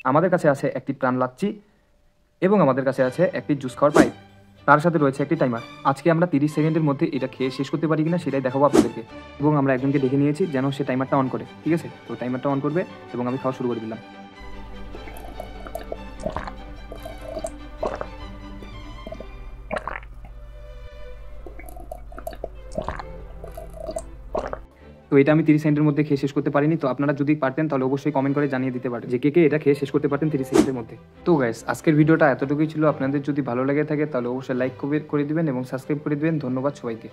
আমাদের কাছে আছে একটি প্রাণ লাচ্ছি এবং আমাদের কাছে আছে একটি জুস খাওয়ার পাইপ, তার সাথে রয়েছে একটি টাইমার। আজকে আমরা 30 সেকেন্ডের মধ্যে এটা খেয়ে শেষ করতে পারি কিনা সেটাই দেখাবো আপনাদেরকে। এবং আমরা একজনকে ডেকে নিয়েছি যেন সে টাইমারটা অন করে, ঠিক আছে? তো টাইমারটা অন করবে এবং আমি খাওয়া শুরু করে দিলাম। তো এটা আমি 30 সেকেন্ডের মধ্যে খেয়ে শেষ করতে পারিনি। তো আপনারা যদি পারতেন তাহলে অবশ্যই কমেন্ট করে জানিয়ে দিতে পারেন যে কে এটা খেয়ে শেষ করতে পারতেন 30 সেকেন্ডের মধ্যে। তো গাইস, আজকের ভিডিওটা এতটুকুই ছিল। আপনাদের যদি ভালো লেগে থাকে তাহলে অবশ্যই লাইক করে দিবেন এবং সাবস্ক্রাইব করে দিবেন। ধন্যবাদ সবাইকে।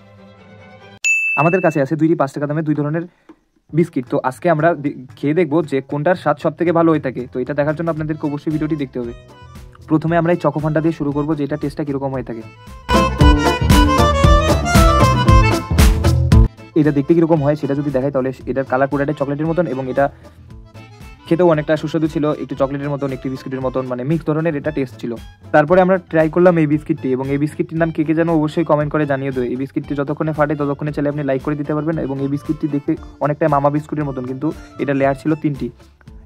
আমাদের কাছে আছে 5 টাকা দামে 2 ধরনের বিস্কিট। তো আজকে আমরা খেয়ে দেখবো যে কোনটার স্বাদ সব থেকে ভালো হয়ে থাকে। তো এটা দেখার জন্য আপনাদেরকে অবশ্যই ভিডিওটি দেখতে হবে। প্রথমে আমরা এই চকোফানটা দিয়ে শুরু করবো যে এটা টেস্টটা কীরকম হয়ে থাকে। এটা দেখতে কীরকম হয় সেটা যদি দেখায় তাহলে এটার কালার পুরোটা চকলেটের মতন এবং এটা খেতেও অনেকটা সুস্বাদু ছিল, একটু চকলেটের মতন একটি বিস্কিটের মতন, মানে মিক্স ধরনের এটা টেস্ট ছিল। তারপরে আমরা ট্রাই করলাম এই বিস্কিটটি এবং এই বিস্কিটটির নাম কে যেন অবশ্যই কমেন্ট করে জানিয়ে দেয়। এই বিস্কিটটি যতক্ষণে ফাটে ততক্ষণে চাইলে আপনি লাইক করে দিতে পারবেন। এবং এই বিস্কিটটি দেখতে অনেকটা মামা বিস্কুটের মতন, কিন্তু এটা লেয়ার ছিল 3টি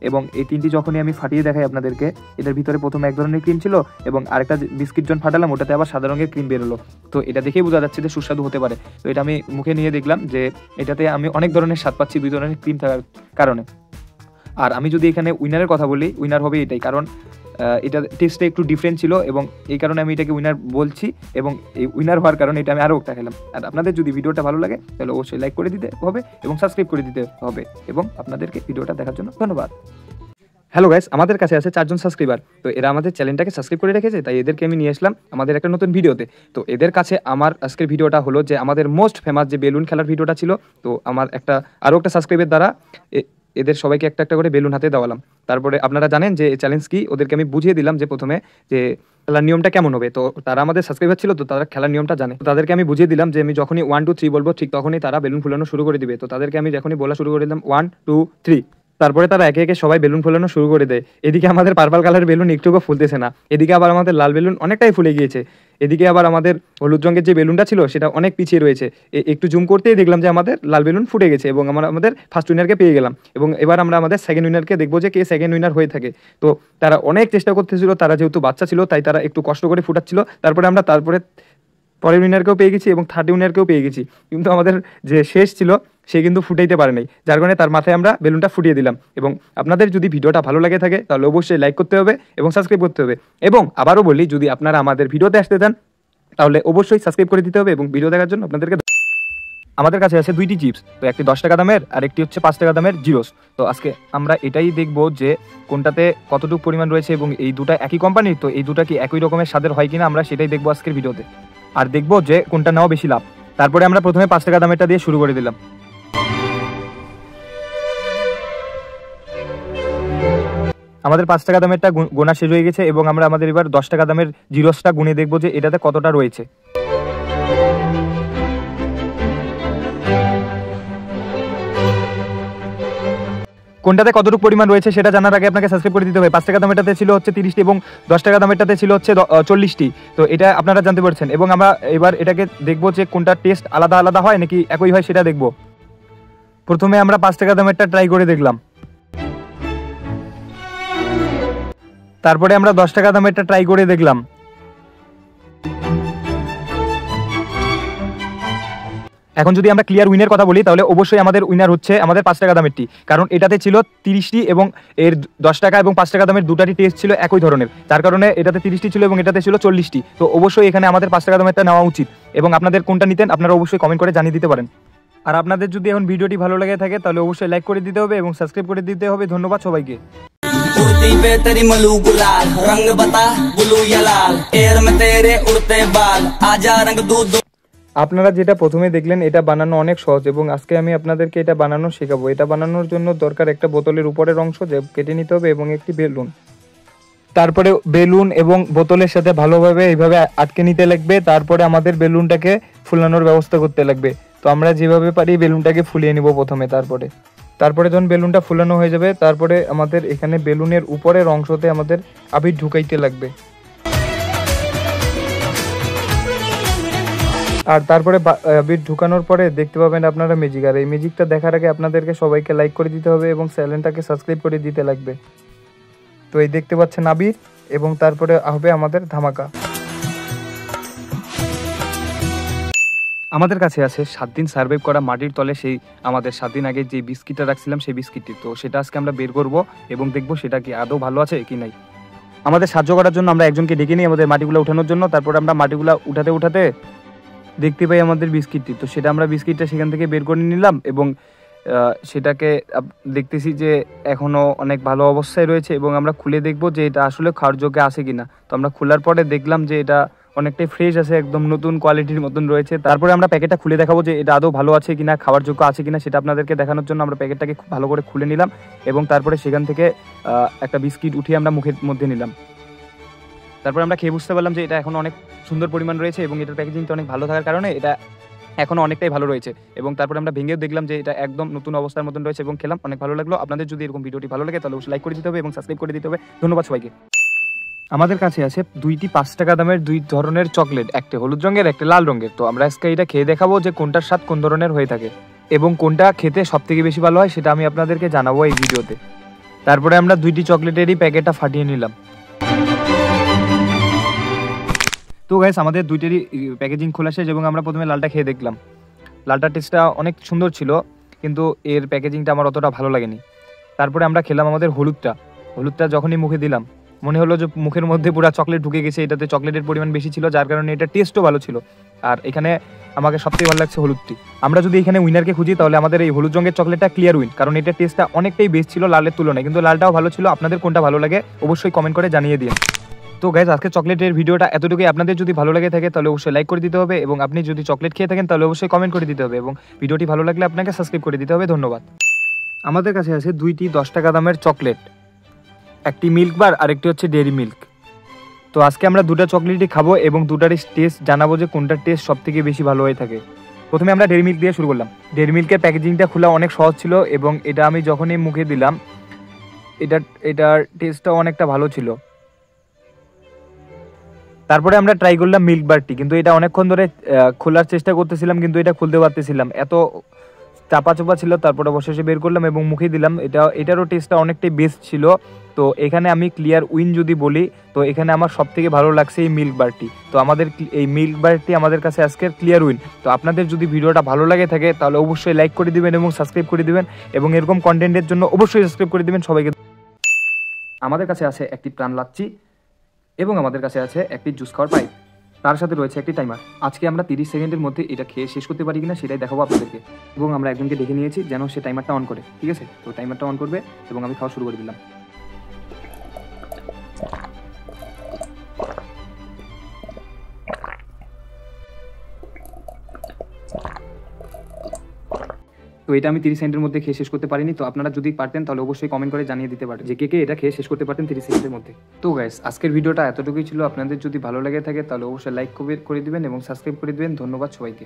এবং এই 3টি যখনই আমি ফাটিয়ে দেখাই আপনাদেরকে, এটার ভিতরে প্রথমে এক ধরনের ক্রিম ছিল এবং আরেকটা বিস্কিট যখন ফাটালাম ওটাতে আবার সাদা রঙের ক্রিম বেরোলো। তো এটা দেখেই বোঝা যাচ্ছে যে সুস্বাদু হতে পারে। তো এটা আমি মুখে নিয়ে দেখলাম যে এটাতে আমি অনেক ধরনের স্বাদ পাচ্ছি 2 ধরনের ক্রিম থাকার কারণে। আর আমি যদি এখানে উইনারের কথা বলি, উইনার হবে এটাই, কারণ এটা টেস্টে একটু ডিফারেন্ট ছিল এবং এই কারণে আমি এটাকে উইনার বলছি। এবং এই উইনার হওয়ার কারণে এটা আমি আরও একটা খেলাম। আর আপনাদের যদি ভিডিওটা ভালো লাগে তাহলে অবশ্যই লাইক করে দিতে হবে এবং সাবস্ক্রাইব করে দিতে হবে। এবং আপনাদেরকে ভিডিওটা দেখার জন্য ধন্যবাদ। হ্যালো গাইস, আমাদের কাছে আছে 4 জন সাবস্ক্রাইবার। তো এরা আমাদের চ্যানেলটাকে সাবস্ক্রাইব করে রেখেছে, তাই এদেরকে আমি নিয়ে আসলাম আমাদের একটা নতুন ভিডিওতে। তো এদের কাছে আমার আজকের ভিডিওটা হলো যে আমাদের মোস্ট ফেমাস যে বেলুন খেলার ভিডিওটা ছিল। তো আমার আরও একটা সাবস্ক্রাইবের দ্বারা এদের সবাইকে একটা একটা করে বেলুন হাতে দেওয়ালাম। তারপরে আপনারা জানেন যে চ্যালেঞ্জ কি, ওদেরকে আমি বুঝিয়ে দিলাম যে প্রথমে যে খেলার নিয়মটা কেমন হবে। তো তারা আমাদের সাবস্ক্রাইবার ছিল, তো তারা খেলার নিয়মটা জানে। তাদেরকে আমি বুঝিয়ে দিলাম যে আমি যখনই 1 2 3 বলবো ঠিক তখনই তারা বেলুন ফুলানো শুরু করে দিবে। তো তাদেরকে আমি যখনই বলা শুরু করে দিলাম 1 2 3, তারপরে তারা একে একে সবাই বেলুন ফুলানো শুরু করে দেয়। এদিকে আমাদের পার্পল কালারের বেলুন একটুকু ফুলতেছে না, এদিকে আবার আমাদের লাল বেলুন অনেকটাই ফুলে গিয়েছে, এদিকে আবার আমাদের হলুদ রঙের যে বেলুনটা ছিল সেটা অনেক পিছিয়ে রয়েছে। একটু জুম করতেই দেখলাম যে আমাদের লাল বেলুন ফুটে গেছে এবং আমরা আমাদের ফার্স্ট উইনারকে পেয়ে গেলাম। এবং এবার আমরা আমাদের সেকেন্ড উইনারকে দেখবো যে কে সেকেন্ড উইনার হয়ে থাকে। তো তারা অনেক চেষ্টা করতেছিল, তারা যেহেতু বাচ্চা ছিল তাই তারা একটু কষ্ট করে ফুটাচ্ছিল। তারপরে পরের উইনারকেও পেয়ে গেছি এবং থার্ড উইনারকেও পেয়ে গেছি, কিন্তু আমাদের যে শেষ ছিল সে কিন্তু ফুটাইতে পারে নাই, যার কারণে তার মাথায় আমরা বেলুনটা ফুটিয়ে দিলাম। এবং আপনাদের যদি ভিডিওটা ভালো লাগে থাকে তাহলে অবশ্যই লাইক করতে হবে এবং সাবস্ক্রাইব করতে হবে। এবং আবারও বলি, যদি আপনারা আমাদের ভিডিওতে আসতে চান তাহলে অবশ্যই সাবস্ক্রাইব করে দিতে হবে এবং ভিডিও দেখার জন্য আপনাদেরকে। আমাদের কাছে আছে 2টি চিপস, তো একটি 10 টাকা দামের আর একটি হচ্ছে 5 টাকা দামের জিরোস। তো আজকে আমরা এটাই দেখবো যে কোনটাতে কতটুকু পরিমাণ রয়েছে এবং এই দুটা একই কোম্পানির, তো এই দুটা কি একই রকমের স্বাদের হয় কিনা আমরা সেটাই দেখবো আজকের ভিডিওতে। আর দেখবো যে কোনটা নেওয়া বেশি লাভ। তারপরে আমরা প্রথমে 5 টাকা দামেরটা দিয়ে শুরু করে দিলাম। আমাদের 5 টাকা দামেরটা গোনা শেষ হয়ে গেছে এবং আমরা আমাদের এবার 10 টাকা দামের জিরোসটা গুনে দেখবো যে এটাতে কতটা রয়েছে। কোনটাতে কতটুকু পরিমাণ রয়েছে সেটা জানার আগে আপনাকে সাবস্ক্রাইব করে দিতে হবে। 5 টাকা দামেরটাতে ছিল হচ্ছে 30টি এবং 10 টাকা দামেরটাতে ছিল হচ্ছে 40টি। তো এটা আপনারা জানতে পারছেন। এবং আমরা এবার এটাকে দেখবো যে কোনটা টেস্ট আলাদা আলাদা হয় নাকি একই হয় সেটা দেখবো। প্রথমে আমরা 5 টাকা দামেরটা ট্রাই করে দেখলাম, তারপরে আমরা 10 টাকা দামেরটা ট্রাই করে দেখলাম। এখন যদি আমরা ক্লিয়ার উইনের কথা বলি তাহলে অবশ্যই আমাদের উইনার হচ্ছে আমাদের 5 টাকা দামেরটি, কারণ এটাতে ছিল 30টি এবং এর 10 টাকা এবং 5 টাকা দামের দুটারই টেস্ট ছিল একই ধরনের, যার কারণে এটাতে 30টি ছিল এবং এটাতে ছিল 40টি। তো অবশ্যই এখানে আমাদের 5 টাকা দামেরটা নেওয়া উচিত। এবং আপনাদের কোনটা নিতেন আপনারা অবশ্যই কমেন্ট করে জানিয়ে দিতে পারেন। আর আপনাদের যদি এখন ভিডিওটি ভালো লাগে থাকে তাহলে অবশ্যই লাইক করে দিতে হবে এবং সাবস্ক্রাইব করে দিতে হবে। ধন্যবাদ সবাইকে। उड़ती पे तेरी मलू गुलाल रंग बता ब्लू या लाल एयर में तेरे उड़ते बाल आजा रंग दूध। আপনারা যেটা প্রথমে দেখলেন এটা বানানো অনেক সহজ এবং আজকে আমি আপনাদেরকে এটা বানানো শেখাবো। এটা বানানোর জন্য দরকার একটা বোতলের উপরের অংশ যে কেটে নিতে হবে এবং একটি বেলুন। তারপরে বেলুন এবং বোতলের সাথে ভালোভাবে এইভাবে আটকে নিতে লাগবে। তারপরে আমাদের বেলুনটাকে ফুলানোর ব্যবস্থা করতে লাগবে। তো আমরা যেভাবে পারি বেলুনটাকে ফুলিয়ে নিব প্রথমে। তারপরে যখন বেলুনটা ফুলানো হয়ে যাবে তারপরে আমাদের এখানে বেলুনের উপরের অংশতে আমাদের আবির ঢুকাইতে লাগবে। আর তারপরে আবির ঢুকানোর পরে দেখতে পাবেন আপনারা ম্যাজিক। আর এই ম্যাজিকটা দেখার আগে আপনাদেরকে সবাইকে লাইক করে দিতে হবে এবং চ্যানেলটাকে সাবস্ক্রাইব করে দিতে লাগবে। তো এই দেখতে পাচ্ছেন আবির, এবং তারপরে হবে আমাদের ধামাকা। আমাদের কাছে আছে 7 দিন সার্ভাইভ করা মাটির তলে সেই আমাদের 7 দিন আগে যে বিস্কিটটা রাখছিলাম সেই বিস্কিটটি। তো সেটা আজকে আমরা বের করব এবং দেখব সেটা কি আদৌ ভালো আছে কি নাই। আমাদের সাহায্য করার জন্য আমরা একজনকে ডেকে নিই আমাদের মাটিগুলো উঠানোর জন্য। তারপর আমরা মাটিগুলো উঠাতে উঠাতে দেখতে পাই আমাদের বিস্কিটটি। তো সেটা আমরা বিস্কিটটা সেখান থেকে বের করে নিলাম এবং সেটাকে দেখতেছি যে এখনও অনেক ভালো অবস্থায় রয়েছে এবং আমরা খুলে দেখব যে এটা আসলে খাওয়ার যোগ্য আছে কিনা। তো আমরা খোলার পরে দেখলাম যে এটা অনেকটাই ফ্রেশ আছে, একদম নতুন কোয়ালিটির মতন রয়েছে। তারপরে আমরা প্যাকেটটা খুলে দেখাবো যে এটা আদৌ ভালো আছে কিনা, খাওয়ার যোগ্য আছে কিনা, সেটা আপনাদেরকে দেখানোর জন্য আমরা প্যাকেটটাকে খুব ভালো করে খুলে নিলাম এবং তারপরে সেখান থেকে একটা বিস্কিট উঠিয়ে আমরা মুখের মধ্যে নিলাম। তারপরে আমরা খেয়ে বুঝতে পারলাম যে এটা এখন অনেক সুন্দর পরিমাণ রয়েছে এবং এটার প্যাকেজিংটা অনেক ভালো থাকার কারণে এটা এখনও অনেকটাই ভালো রয়েছে। এবং তারপরে আমরা ভেঙেও দেখলাম যে এটা একদম নতুন অবস্থার মতন রয়েছে এবং খেলাম, অনেক ভালো লাগলো। আপনাদের যদি এরকম ভিডিওটি ভালো লাগে তাহলে অবশ্যই লাইক করে দিতে হবে এবং সাবস্ক্রাইব করে দিতে হবে। ধন্যবাদ সবাইকে। আমাদের কাছে আছে 2টি 5 টাকা দামের 2 ধরনের চকলেট, একটা হলুদ রঙের একটা লাল রঙের। তো আমরা আজকে এটা খেয়ে দেখাবো যে কোনটার স্বাদ কোন ধরনের হয়ে থাকে এবং কোনটা খেতে সবথেকে বেশি ভালো হয় সেটা আমি আপনাদেরকে জানাবো এই ভিডিওতে। তারপরে আমরা 2টি চকলেটেরই প্যাকেটটা ফাটিয়ে নিলাম। তো গাইস আমাদের 2টেরই প্যাকেজিং খোলা শেষ এবং আমরা প্রথমে লালটা খেয়ে দেখলাম। লালটার টেস্টটা অনেক সুন্দর ছিল কিন্তু এর প্যাকেজিংটা আমার অতটা ভালো লাগেনি। তারপরে আমরা খেলাম আমাদের হলুদটা যখনই মুখে দিলাম মনে হলো যে মুখের মধ্যে পুরো চকলেট ঢুকে গেছে। এটাতে চকলেটের পরিমাণ বেশি ছিল যার কারণে এটা টেস্টও ভালো ছিল। আর এখানে আমাকে সবথেকে ভালো লাগছে হলুদটি। আমরা যদি এখানে উইনারকে খুঁজি তাহলে আমাদের এই হলুদ রঙের চকলেটটা ক্লিয়ার উইন, কারণ এটার টেস্টটা অনেকটাই বেস্ট ছিল লালের তুলনায়। কিন্তু লালটাও ভালো ছিল। আপনাদের কোনটা ভালো লাগে অবশ্যই কমেন্ট করে জানিয়ে দিন। তো গাইজ আজকে চকলেটের ভিডিওটা এতটুকুই। আপনাদের যদি ভালো লাগে থাকে তাহলে অবশ্যই লাইক করে দিতে হবে এবং আপনি যদি চকলেট খেয়ে থাকেন তাহলে অবশ্যই কমেন্ট করে দিতে হবে এবং ভিডিওটি ভালো লাগলে আপনাকে সাবস্ক্রাইব করে দিতে হবে। ধন্যবাদ। আমাদের কাছে আছে 2টি 10 টাকা দামের চকলেট, একটি মিল্ক বার আর একটি হচ্ছে ডেয়ারি মিল্ক। তো আজকে আমরা 2টা চকলেটই খাবো এবং 2টারই টেস্ট জানাবো যে কোনটার টেস্ট সব থেকে বেশি ভালো হয়ে থাকে। প্রথমে আমরা ডেয়ারি মিল্ক দিয়ে শুরু করলাম। ডেয়ারি মিল্কের প্যাকেজিংটা খোলা অনেক সহজ ছিল এবং এটা আমি যখনই মুখে দিলাম এটার টেস্টটাও অনেকটা ভালো ছিল। তারপরে আমরা ট্রাই করলাম মিল্ক বারটি, কিন্তু এটা অনেকক্ষণ ধরে খোলার চেষ্টা করতেছিলাম কিন্তু এটা খুলতে পারতেছিলাম, এত চাপা চাপা ছিল। তারপরে অবশেষে বের করলাম এবং মুখে দিলাম। এটারও টেস্টটা অনেকটাই বেস্ট ছিল। তো এখানে আমি ক্লিয়ার উইন যদি বলি তো এখানে আমার সব থেকে ভালো লাগছে এই মিল্ক বারটি। তো আমাদের এই মিল্ক বারটি আমাদের কাছে আজকের ক্লিয়ার উইন। তো আপনাদের যদি ভিডিওটা ভালো লাগে থাকে তাহলে অবশ্যই লাইক করে দিবেন এবং সাবস্ক্রাইব করে দিবেন এবং এরকম কন্টেন্টের জন্য অবশ্যই সাবস্ক্রাইব করে দিবেন সবাইকে। আমাদের কাছে আছে একটি প্রাণ লাচ্ছি এবং আমাদের কাছে আছে একটি জুস খাওয়ার পাইপ, তার সাথে রয়েছে একটি টাইমার। আজকে আমরা 30 সেকেন্ডের মধ্যে এটা খেয়ে শেষ করতে পারি কিনা সেটাই দেখাবো আপনাদেরকে। এবং আমরা একজনকে ডেকে নিয়েছি যেন সে টাইমারটা অন করে, ঠিক আছে? তো টাইমারটা অন করবে এবং আমি খাওয়া শুরু করে দিলাম। তো এটা আমি 30 সেকেন্ডের মধ্যে খেয়ে শেষ করতে পারিনি। তো আপনারা যদি পারতেন তাহলে অবশ্যই কমেন্ট করে জানিয়ে দিতে পারেন যে কে এটা খেয়ে শেষ করতে পারতেন 30 সেকেন্ডের মধ্যে। তো গাইস আজকের ভিডিওটা এতটুকুই ছিল। আপনাদের যদি ভালো লাগে থাকে তাহলে অবশ্যই লাইক করে দিবেন এবং সাবস্ক্রাইব করে দিবেন। ধন্যবাদ সবাইকে।